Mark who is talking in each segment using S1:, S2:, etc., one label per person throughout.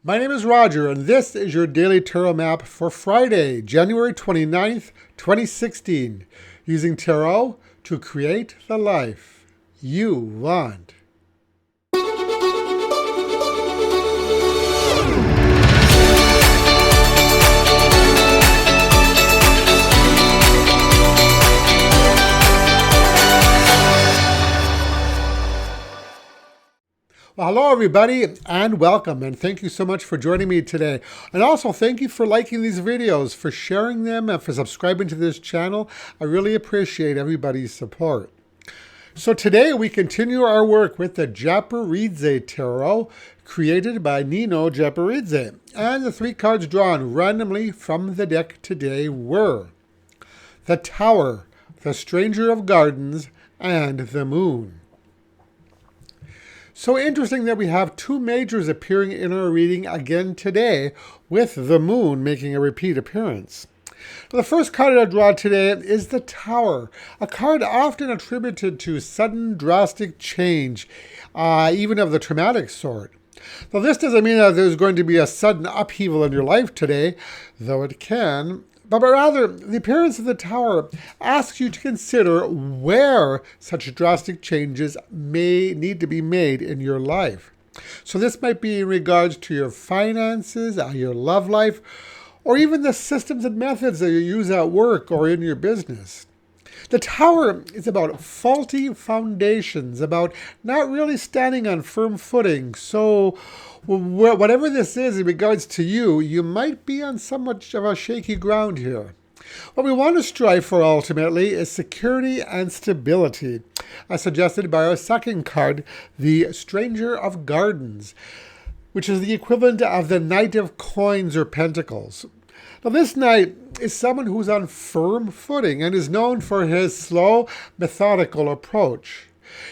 S1: My name is Roger, and this is your daily tarot map for Friday, January 29th, 2016, using tarot to create the life you want. Well, hello, everybody, and welcome, and thank you so much for joining me today. And also, thank you for liking these videos, for sharing them, and for subscribing to this channel. I really appreciate everybody's support. So today, we continue our work with the Japaridze Tarot, created by Nino Japaridze. And the three cards drawn randomly from the deck today were the Tower, the Stranger of Gardens, and the Moon. So interesting that we have two majors appearing in our reading again today, with the Moon making a repeat appearance. The first card I draw today is the Tower, a card often attributed to sudden drastic change, even of the traumatic sort. Now, this doesn't mean that there's going to be a sudden upheaval in your life today, though it can. But rather, the appearance of the Tower asks you to consider where such drastic changes may need to be made in your life. So this might be in regards to your finances, your love life, or even the systems and methods that you use at work or in your business. The Tower is about faulty foundations, about not really standing on firm footing. So whatever this is in regards to you, you might be on somewhat of a shaky ground here. What we want to strive for ultimately is security and stability, as suggested by our second card, the Stranger of Gardens, which is the equivalent of the Knight of Coins or Pentacles. Now, this knight is someone who's on firm footing and is known for his slow, methodical approach.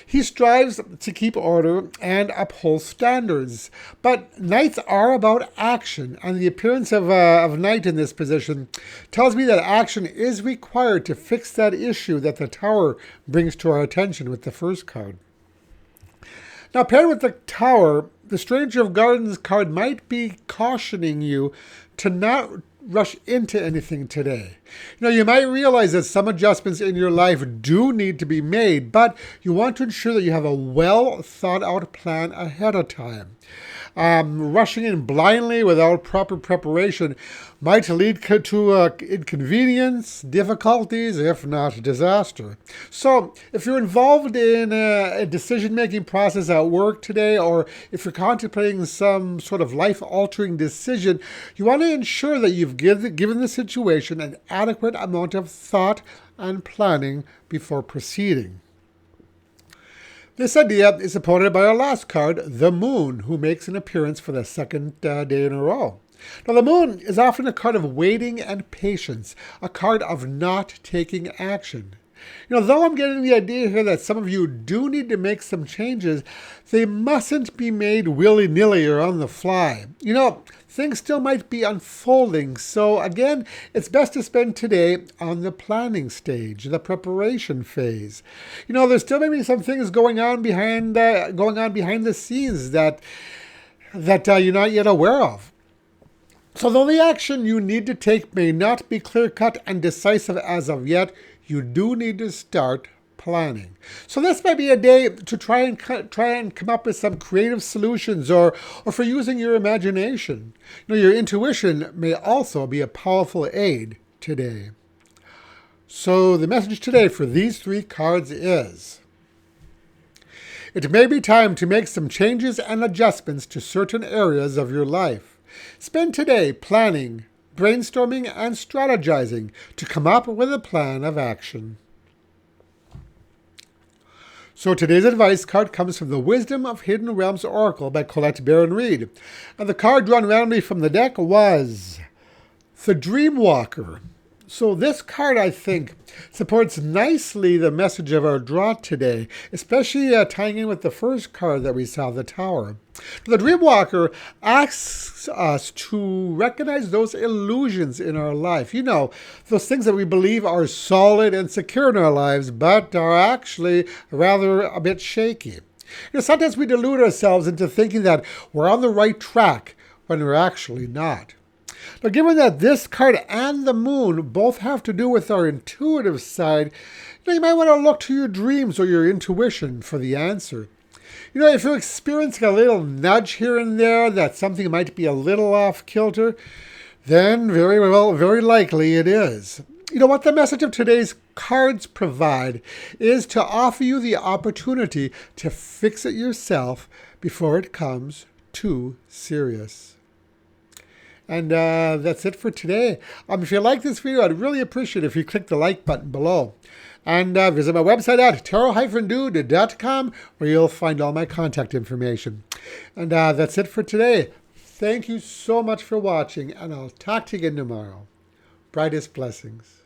S1: He strives to keep order and uphold standards. But knights are about action, and the appearance of knight in this position tells me that action is required to fix that issue that the Tower brings to our attention with the first card. Now, paired with the Tower, the Stranger of Gardens card might be cautioning you to not rush into anything today. You might realize that some adjustments in your life do need to be made, but you want to ensure that you have a well thought out plan ahead of time. Rushing in blindly without proper preparation might lead to inconvenience, difficulties, if not disaster. So if you're involved in a decision-making process at work today, or if you're contemplating some sort of life-altering decision, you want to ensure that you've given the situation an adequate amount of thought and planning before proceeding. This idea is supported by our last card, the Moon, who makes an appearance for the second day in a row. Now, the Moon is often a card of waiting and patience, a card of not taking action. Though I'm getting the idea here that some of you do need to make some changes, they mustn't be made willy-nilly or on the fly. Things still might be unfolding, so again, it's best to spend today on the planning stage, the preparation phase. There's still maybe some things going on behind the scenes that you're not yet aware of. So though the action you need to take may not be clear-cut and decisive as of yet, you do need to start planning. So this might be a day to try and come up with some creative solutions, or for using your imagination. Your intuition may also be a powerful aid today. So the message today for these three cards is: it may be time to make some changes and adjustments to certain areas of your life. Spend today planning, brainstorming, and strategizing to come up with a plan of action. So today's advice card comes from the Wisdom of Hidden Realms Oracle by Colette Baron-Reid. And the card drawn randomly from the deck was the Dreamwalker. So this card, I think, supports nicely the message of our draw today, especially tying in with the first card that we saw, the Tower. The Dreamwalker asks us to recognize those illusions in our life. Those things that we believe are solid and secure in our lives, but are actually rather a bit shaky. Sometimes we delude ourselves into thinking that we're on the right track, when we're actually not. Now, given that this card and the moon both have to do with our intuitive side, you might want to look to your dreams or your intuition for the answer. If you're experiencing a little nudge here and there that something might be a little off kilter, then very likely it is. What the message of today's cards provide is to offer you the opportunity to fix it yourself before it comes too serious. And that's it for today. If you like this video, I'd really appreciate it if you click the like button below. And visit my website at tarot-dude.com, where you'll find all my contact information. And that's it for today. Thank you so much for watching, and I'll talk to you again tomorrow. Brightest blessings.